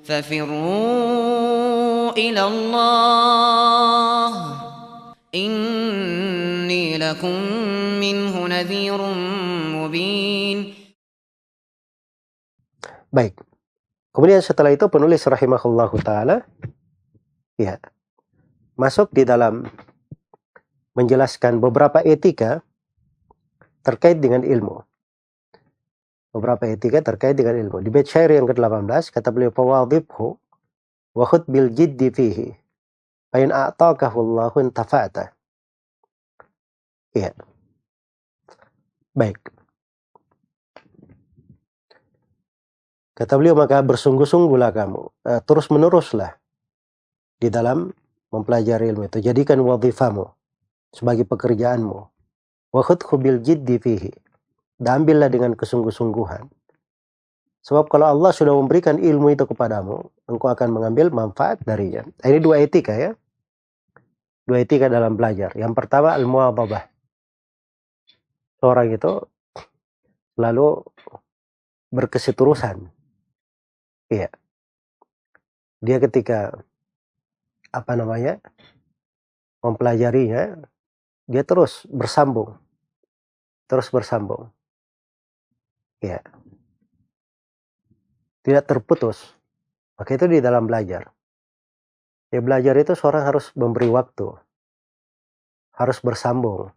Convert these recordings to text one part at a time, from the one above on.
ففروا إلى الله إني لكم منه نذير مبين. Baik. Kemudian setelah itu penulis rahimahullahu taala ya masuk di dalam menjelaskan beberapa etika terkait dengan ilmu. Beberapa etika terkait dengan ilmu. Di bait syair yang ke-18 kata beliau fawadhibhu wa khudh bil jiddi fihi fa in a'takahu Allahu intafa'ta. Ya. Baik. Kata beliau maka bersungguh-sungguhlah kamu, terus meneruslah di dalam mempelajari ilmu itu. Jadikan wadhifamu sebagai pekerjaanmu. Wa khudhu bil jiddi fihi. Dan ambillah dengan kesungguh-sungguhan. Sebab kalau Allah sudah memberikan ilmu itu kepadamu, engkau akan mengambil manfaat darinya. Ini dua etika ya. Dua etika dalam belajar. Yang pertama al-muwadhabah. Seorang itu lalu berkeseterusan. Iya. Dia ketika mempelajarinya, dia terus bersambung. Ya. Tidak terputus. Maka itu di dalam belajar. Ya belajar itu seorang harus memberi waktu. Harus bersambung.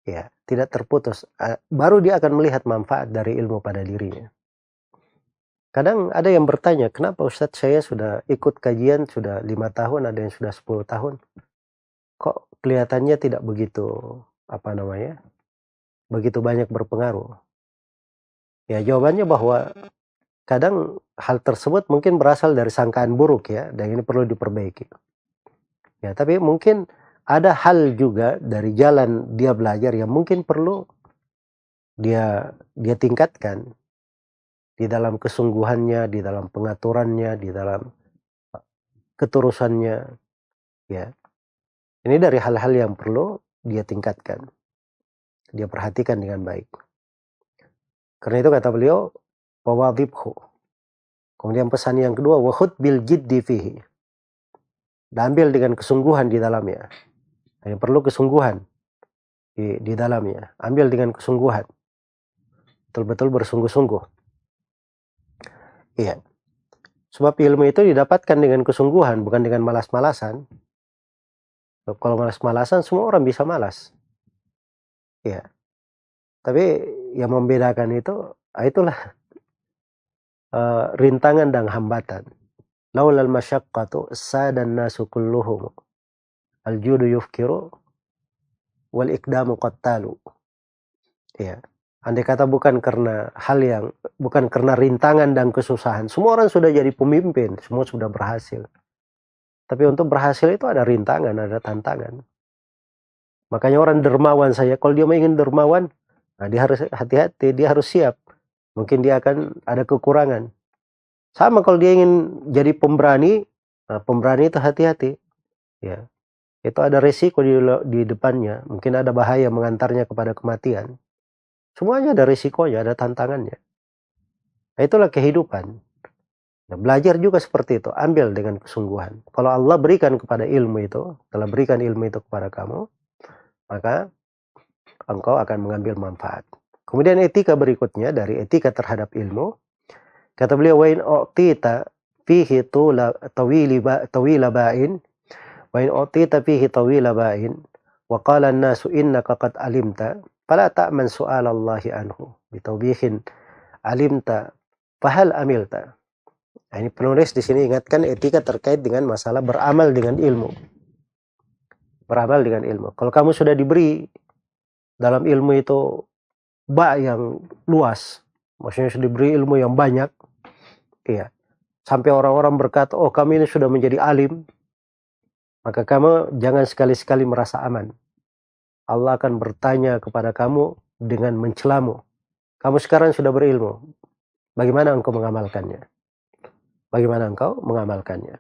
Ya, tidak terputus. Baru dia akan melihat manfaat dari ilmu pada dirinya. Kadang ada yang bertanya, kenapa Ustadz saya sudah ikut kajian sudah 5 tahun, ada yang sudah 10 tahun. Kok kelihatannya tidak begitu, begitu banyak berpengaruh. Ya jawabannya bahwa kadang hal tersebut mungkin berasal dari sangkaan buruk ya, dan ini perlu diperbaiki. Ya, tapi mungkin ada hal juga dari jalan dia belajar yang mungkin perlu dia tingkatkan di dalam kesungguhannya, di dalam pengaturannya, di dalam keterusannya. Ya, ini dari hal-hal yang perlu dia tingkatkan, dia perhatikan dengan baik. Karena itu kata beliau, fawadhibhu. Kemudian pesan yang kedua, wa khudh bil jiddi fihi. Dan ambil dengan kesungguhan di dalamnya. Ini perlu kesungguhan di dalamnya. Ambil dengan kesungguhan. Betul-betul bersungguh-sungguh. Iya. Sebab ilmu itu didapatkan dengan kesungguhan, bukan dengan malas-malasan. Sebab kalau malas-malasan, semua orang bisa malas. Iya. Tapi yang membedakan itulah rintangan dan hambatan. Laulal masyaqqatu sadan nasu kulluhum. Al-judu yufkiru wal ikdamu qattalu. Ya. Andai kata bukan karena rintangan dan kesusahan, semua orang sudah jadi pemimpin, semua sudah berhasil. Tapi untuk berhasil itu ada rintangan, ada tantangan. Makanya orang dermawan saja, kalau dia ingin dermawan, dia harus hati-hati, dia harus siap. Mungkin dia akan ada kekurangan. Sama kalau dia ingin jadi pemberani, pemberani itu hati-hati. Ya. Itu ada resiko di depannya. Mungkin ada bahaya mengantarnya kepada kematian. Semuanya ada resikonya, ada tantangannya. Nah, itulah kehidupan. Nah, belajar juga seperti itu. Ambil dengan kesungguhan. Kalau Allah berikan kepada ilmu itu, telah berikan ilmu itu kepada kamu, maka engkau akan mengambil manfaat. Kemudian etika berikutnya dari etika terhadap ilmu. Kata beliau, wa in u'tita fihi tawila ba'in wa in u'tita fihi tawila ba'in wa qala an-nasu innaka qad alimta fala ta'man su'alallahi anhu bitawbihin alimta fahal amilta. Nah, ini penulis di sini ingatkan etika terkait dengan masalah beramal dengan ilmu. Beramal dengan ilmu. Kalau kamu sudah diberi dalam ilmu itu yang luas, maksudnya sudah diberi ilmu yang banyak, iya. Sampai orang-orang berkata, oh kami ini sudah menjadi alim, maka kamu jangan sekali-sekali merasa aman. Allah akan bertanya kepada kamu dengan mencelamu. Kamu sekarang sudah berilmu. Bagaimana engkau mengamalkannya? Bagaimana engkau mengamalkannya?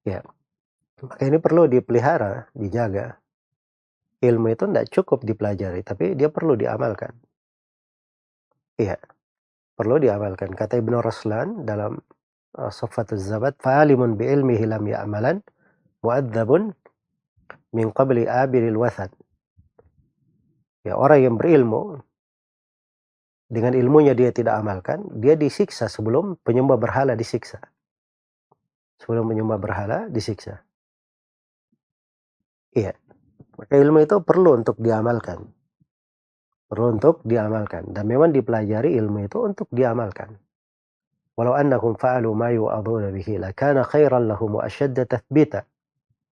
Ya. Maka ini perlu dipelihara, dijaga. Ilmu itu tidak cukup dipelajari, tapi dia perlu diamalkan. Iya. Perlu diamalkan. Kata Ibnu Raslan dalam Saffatuz Zabat, fa'alimun bi'ilmihi lam ya'malan, mu'adzabun min qabli abiril wathan. Ya, orang yang berilmu, dengan ilmunya dia tidak amalkan, dia disiksa sebelum penyembah berhala disiksa. Sebelum penyembah berhala disiksa. Iya. Maka ilmu itu perlu untuk diamalkan. Perlu untuk diamalkan. Dan memang dipelajari ilmu itu untuk diamalkan. Walau annahum fa'alu ma yu'aduna bihi lakana khairan lahum wa ashadda tathbita.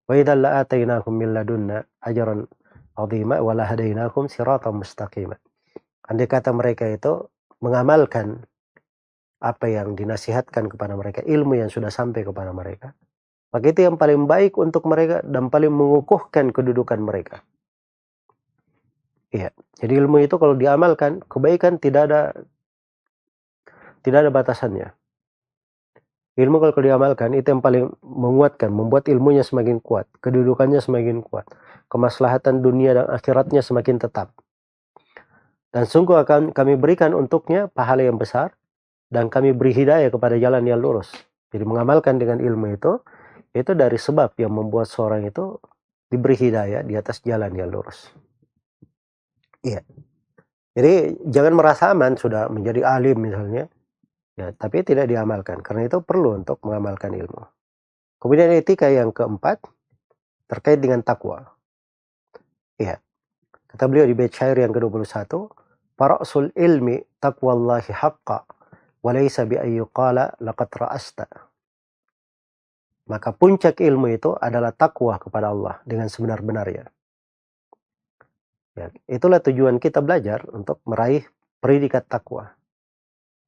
Wa idzan la'atainahum min ladunna ajran 'azima wa lahadainahum siratan mustaqima. Andai kata mereka itu mengamalkan apa yang dinasihatkan kepada mereka, ilmu yang sudah sampai kepada mereka, maka itu yang paling baik untuk mereka dan paling mengukuhkan kedudukan mereka. Iya. Jadi ilmu itu kalau diamalkan, kebaikan tidak ada batasannya. Ilmu kalau diamalkan itu yang paling menguatkan, membuat ilmunya semakin kuat, kedudukannya semakin kuat, kemaslahatan dunia dan akhiratnya semakin tetap. Dan sungguh akan kami berikan untuknya pahala yang besar, dan kami beri hidayah kepada jalan yang lurus. Jadi mengamalkan dengan ilmu itu dari sebab yang membuat seorang itu diberi hidayah di atas jalan yang lurus. Iya. Jadi jangan merasa aman sudah menjadi alim misalnya, ya, tapi tidak diamalkan. Karena itu perlu untuk mengamalkan ilmu. Kemudian etika yang keempat terkait dengan takwa. Iya. Kata beliau di bait syair yang ke-21, "Fara'sul ilmi taqwallahi haqqa wa laysa bi ayyuqala laqad ra'asta." Maka puncak ilmu itu adalah takwa kepada Allah dengan sebenar-benarnya. Ya, itulah tujuan kita belajar untuk meraih predikat takwa.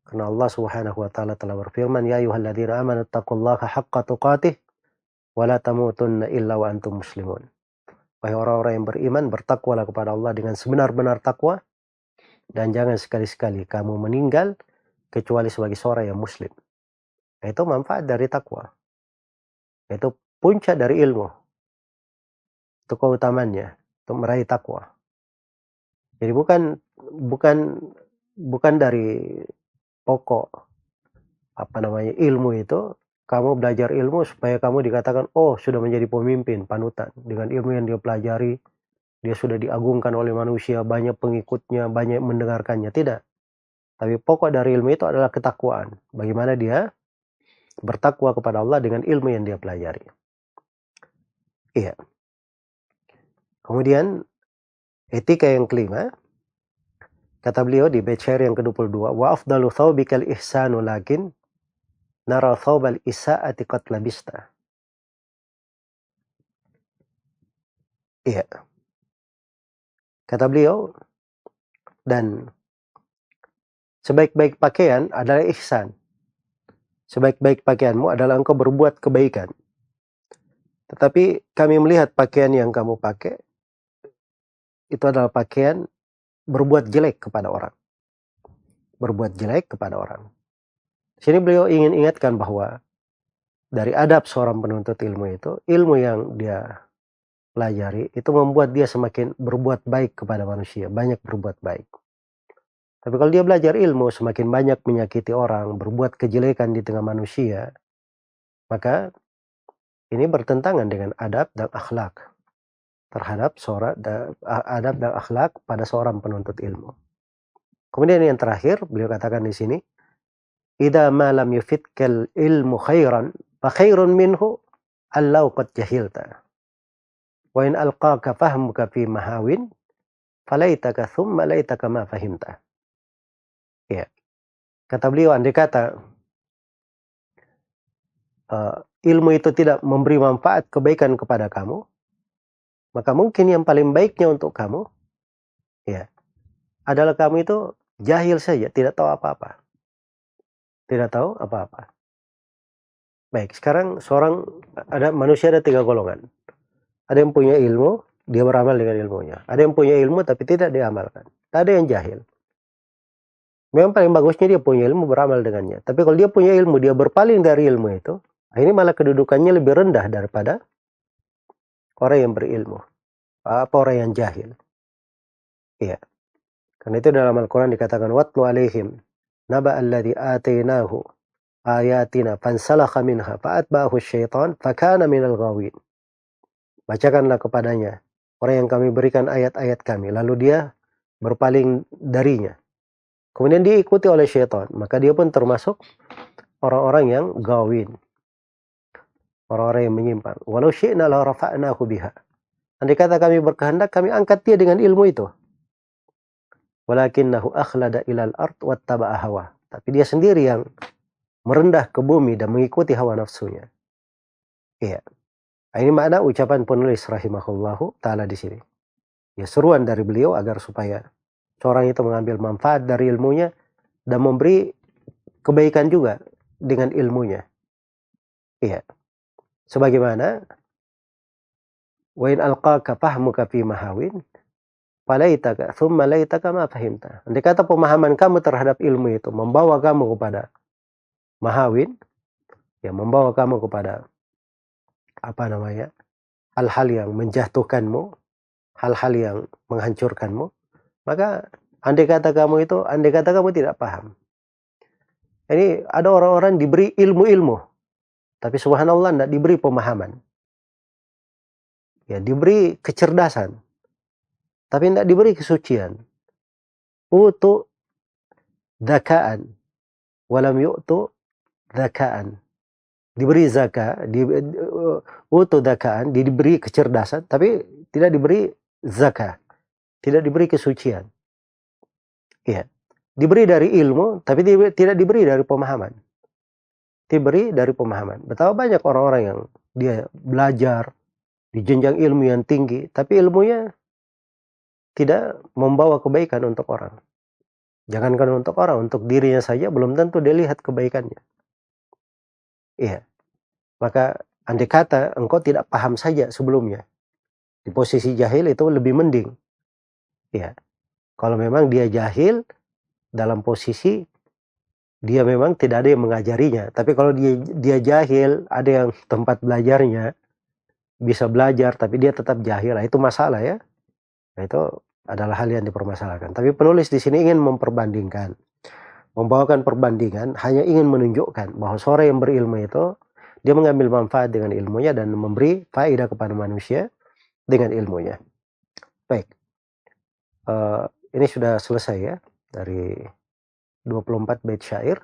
Karena Allah Subhanahu wa taala telah berfirman, "Ya ayyuhalladzina amanu taqullaha haqqa tuqatih wa la tamutunna illa wa antum muslimun." Wahai orang-orang yang beriman, bertakwalah kepada Allah dengan sebenar-benar takwa, dan jangan sekali-sekali kamu meninggal kecuali sebagai seorang yang muslim. Itu manfaat dari takwa. Itu puncak dari ilmu. Itu keutamannya untuk meraih takwa. Jadi bukan dari pokok ilmu itu kamu belajar ilmu supaya kamu dikatakan sudah menjadi pemimpin panutan dengan ilmu yang dia pelajari, dia sudah diagungkan oleh manusia, banyak pengikutnya, banyak mendengarkannya. Tidak. Tapi pokok dari ilmu itu adalah ketakwaan. Bagaimana dia bertakwa kepada Allah dengan ilmu yang dia pelajari. Iya. Kemudian etika yang kelima, kata beliau di bait syair yang ke-22, "Wa afdalu thawbikal ihsanu lakin nara thawbal isa'ati qad labista." Iya. Kata beliau, dan sebaik-baik pakaian adalah ihsan. Sebaik-baik pakaianmu adalah engkau berbuat kebaikan. Tetapi kami melihat pakaian yang kamu pakai itu adalah pakaian berbuat jelek kepada orang. Berbuat jelek kepada orang. Sini beliau ingin ingatkan bahwa dari adab seorang penuntut ilmu itu, ilmu yang dia pelajari itu membuat dia semakin berbuat baik kepada manusia, banyak berbuat baik. Tapi kalau dia belajar ilmu semakin banyak menyakiti orang, berbuat kejelekan di tengah manusia, maka ini bertentangan dengan adab dan akhlak terhadap adab dan akhlak pada seorang penuntut ilmu. Kemudian yang terakhir beliau katakan di sini, "Idza ma lam yufitkal ilmu khairan fa khairun minhu allau qad jahilta. Wa in alqaka fahmuka fi mahawin falaitaka thumma laitaka ma fahimta." Ya. Kata beliau, andai kata ilmu itu tidak memberi manfaat kebaikan kepada kamu, maka mungkin yang paling baiknya untuk kamu ya adalah kamu itu jahil saja, tidak tahu apa-apa. Tidak tahu apa-apa. Baik, sekarang manusia ada 3 golongan. Ada yang punya ilmu, dia beramal dengan ilmunya. Ada yang punya ilmu tapi tidak diamalkan. Ada yang jahil. Memang paling bagusnya dia punya ilmu, beramal dengannya. Tapi kalau dia punya ilmu, dia berpaling dari ilmu itu, ini malah kedudukannya lebih rendah daripada orang yang berilmu. Orang yang jahil. Iya. Karena itu dalam Al-Quran dikatakan, "Watlu alaihim naba alladhi atainahu ayatina fansalakha minha fa'atba'ahu syaitan fakana minal ghawin. Bacakanlah kepadanya orang yang kami berikan ayat-ayat kami, lalu dia berpaling darinya. Kemudian diikuti oleh syaitan, maka dia pun termasuk orang-orang yang gawin, orang-orang yang menyimpang. Walau syi'na la rafa'nahu biha. Andai kata kami berkehendak, kami angkat dia dengan ilmu itu. Walakinnahu akhlada ilal ard wattaba'a hawa. Tapi dia sendiri yang merendah ke bumi dan mengikuti hawa nafsunya. Iya. Ini makna ucapan penulis rahimahullahu ta'ala di sini. Ya, seruan dari beliau agar supaya seorang itu mengambil manfaat dari ilmunya dan memberi kebaikan juga dengan ilmunya. Iya. Sebagaimana wa in alqaka fahmuka fi mahawin falaitaka thumma laitaka ma fahimta. Andai kata pemahaman kamu terhadap ilmu itu membawa kamu kepada mahawin, ya, membawa kamu kepada hal-hal yang menjatuhkanmu, hal-hal yang menghancurkanmu, maka andai kata kamu tidak paham. Ini ada orang-orang diberi ilmu-ilmu, tapi subhanallah tidak diberi pemahaman. Ya, diberi kecerdasan, tapi tidak diberi kesucian. Utu zakaan, walam yu'tu zakaan. Diberi zakat, utu zakaan, diberi kecerdasan, tapi tidak diberi zakat, tidak diberi kesucian. Iya. Diberi dari ilmu, tapi tidak diberi dari pemahaman. Diberi dari pemahaman. Betapa banyak orang-orang yang dia belajar di jenjang ilmu yang tinggi, tapi ilmunya tidak membawa kebaikan untuk orang. Jangankan untuk orang, untuk dirinya saja belum tentu dia lihat kebaikannya. Iya. Maka andai kata engkau tidak paham saja sebelumnya, di posisi jahil itu lebih mending. Iya. Kalau memang dia jahil dalam posisi dia memang tidak ada yang mengajarinya, tapi kalau dia jahil, ada yang tempat belajarnya, bisa belajar tapi dia tetap jahil, itu masalah ya. Nah, itu adalah hal yang dipermasalahkan. Tapi penulis di sini ingin memperbandingkan, membawakan perbandingan, hanya ingin menunjukkan bahwa seorang yang berilmu itu dia mengambil manfaat dengan ilmunya dan memberi faedah kepada manusia dengan ilmunya. Baik, ini sudah selesai ya dari 24 bait syair.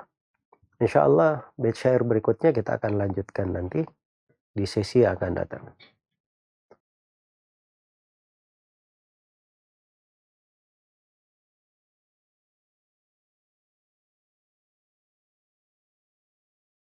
Insya Allah bait syair berikutnya kita akan lanjutkan nanti di sesi yang akan datang.